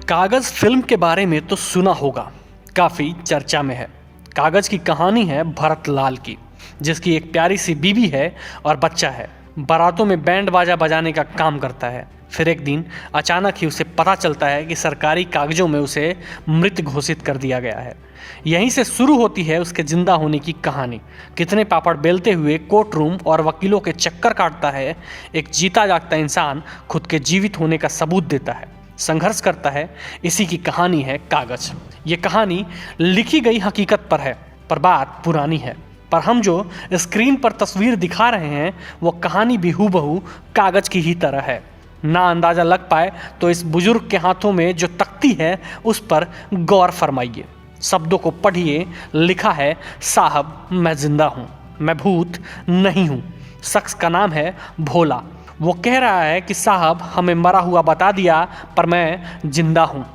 कागज फिल्म के बारे में तो सुना होगा, काफी चर्चा में है। कागज की कहानी है भरत लाल की, जिसकी एक प्यारी सी बीवी है और बच्चा है। बारातों में बैंड बाजा बजाने का काम करता है। फिर एक दिन अचानक ही उसे पता चलता है कि सरकारी कागजों में उसे मृत घोषित कर दिया गया है। यहीं से शुरू होती है उसके जिंदा होने की कहानी। कितने पापड़ बेलते हुए कोर्ट रूम और वकीलों के चक्कर काटता है, एक जीता जागता इंसान खुद के जीवित होने का सबूत देता है, संघर्ष करता है। इसी की कहानी है कागज। ये कहानी लिखी गई हकीकत पर है, पर बात पुरानी है। पर हम जो स्क्रीन पर तस्वीर दिखा रहे हैं वो कहानी भी हूबहू कागज की ही तरह है। ना अंदाजा लग पाए तो इस बुजुर्ग के हाथों में जो तख्ती है उस पर गौर फरमाइए। शब्दों को पढ़िए। लिखा है, साहब मैं जिंदा हूँ, मैं भूत नहीं हूँ। शख्स का नाम है भोला। वो कह रहा है कि साहब हमें मरा हुआ बता दिया, पर मैं जिंदा हूँ।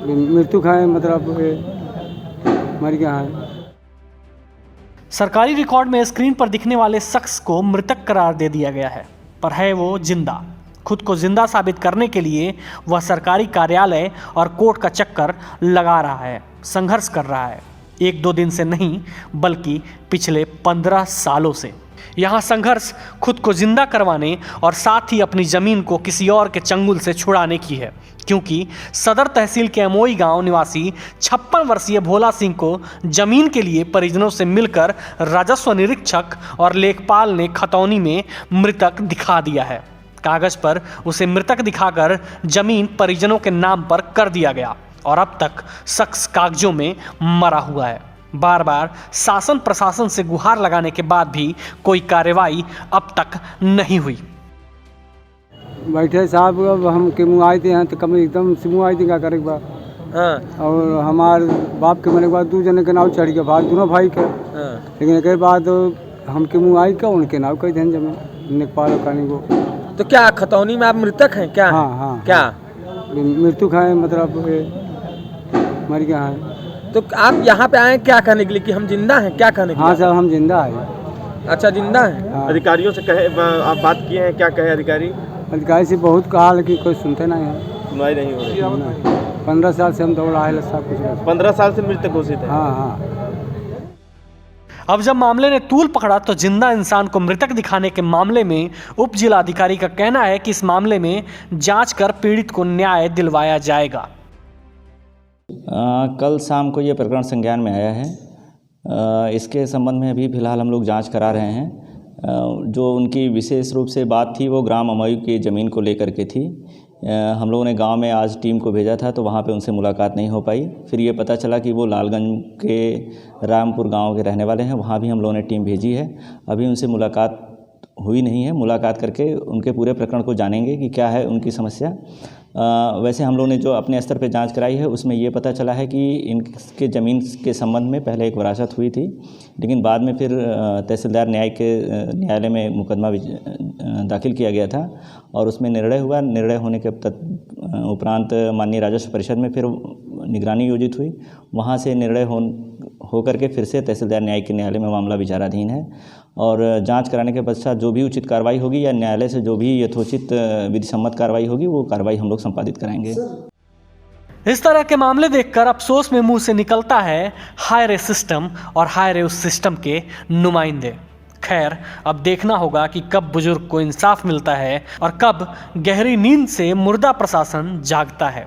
मृत्यु खाए मतलब मर गया है। सरकारी रिकॉर्ड में स्क्रीन पर दिखने वाले शख्स को मृतक करार दे दिया गया है, पर है वो जिंदा। खुद को जिंदा साबित करने के लिए वह सरकारी कार्यालय और कोर्ट का चक्कर लगा रहा है, संघर्ष कर रहा है। एक दो दिन से नहीं, बल्कि पिछले 15 सालों से। यहाँ संघर्ष खुद को जिंदा करवाने और साथ ही अपनी ज़मीन को किसी और के चंगुल से छुड़ाने की है, क्योंकि सदर तहसील के अमोई गांव निवासी 56 वर्षीय भोला सिंह को जमीन के लिए परिजनों से मिलकर राजस्व निरीक्षक और लेखपाल ने खतौनी में मृतक दिखा दिया है। कागज पर उसे मृतक दिखाकर जमीन परिजनों के नाम पर कर दिया गया और अब तक शख्स कागजों में मरा हुआ है। बार बार शासन प्रशासन से गुहार लगाने के बाद भी कोई कार्रवाई अब तक नहीं हुई। बैठे साहब, अब हम के मुँह आए थे हैं तो कम एकदम से मुँह आए थे क्या करे बात। हाँ। और हमारे बाप के मरने के बाद 2 जने के नाव चढ़ गया, भाई दोनों भाई के। हाँ। लेकिन एक बाद हम के मुँह आई का उनके नाव कही थे जमीन लेखपाल करने को। तो क्या खतौनी में आप मृतक हैं क्या? हाँ हाँ। क्या मृत्यु खाए मतलब मर गया है। तो आप यहाँ पे आए क्या कहने के लिए कि हम जिंदा हैं, क्या कहने के लिए? हाँ सर, हम जिंदा है। अच्छा, जिंदा है। हाँ। अधिकारियों से कहे, आप बात किए हैं, क्या कहे अधिकारी? अधिकारी से बहुत कहा, लेकिन कोई सुनते नहीं है। सुनाई नहीं हो रही। 15 साल से हम दौड़ा है सब कुछ। 15 साल से मृतक घोषित है। हाँ हाँ। अब जब मामले ने तूल पकड़ा तो जिंदा इंसान को मृतक दिखाने के मामले में उप जिला अधिकारी का कहना है कि इस मामले में जांच कर पीड़ित को न्याय दिलवाया जाएगा। कल शाम को ये प्रकरण संज्ञान में आया है। इसके संबंध में अभी फ़िलहाल हम लोग जांच करा रहे हैं। जो उनकी विशेष रूप से बात थी वो ग्राम अमोई की ज़मीन को लेकर के थी। हम लोगों ने गांव में आज टीम को भेजा था, तो वहाँ पे उनसे मुलाकात नहीं हो पाई। फिर ये पता चला कि वो लालगंज के रामपुर गांव के रहने वाले हैं। वहाँ भी हम लोगों ने टीम भेजी है। अभी उनसे मुलाकात हुई नहीं है। मुलाकात करके उनके पूरे प्रकरण को जानेंगे कि क्या है उनकी समस्या। वैसे हम लोगों ने जो अपने स्तर पे जांच कराई है उसमें ये पता चला है कि इनके ज़मीन के संबंध में पहले एक वरासत हुई थी, लेकिन बाद में फिर तहसीलदार न्यायालय में मुकदमा दाखिल किया गया था और उसमें निर्णय हुआ। निर्णय होने के उपरांत माननीय राजस्व परिषद में फिर निगरानी योजित हुई। वहाँ से निर्णय हो करके फिर से तहसीलदार न्यायिक न्यायालय में मामला विचाराधीन है और जांच कराने के पश्चात जो भी उचित कार्रवाई होगी या न्यायालय से जो भी यथोचित विधि सम्मत कार्रवाई होगी वो कार्रवाई हम लोग संपादित कराएंगे। इस तरह के मामले देखकर अफसोस में मुंह से निकलता है, हाय रे सिस्टम और हाय रे उस सिस्टम के नुमाइंदे। खैर, अब देखना होगा कि कब बुजुर्ग को इंसाफ मिलता है और कब गहरी नींद से मुर्दा प्रशासन जागता है।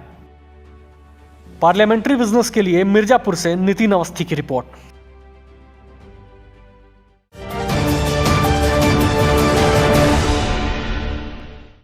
पार्लियामेंट्री बिजनेस के लिए मिर्जापुर से नितिन अवस्थी की रिपोर्ट।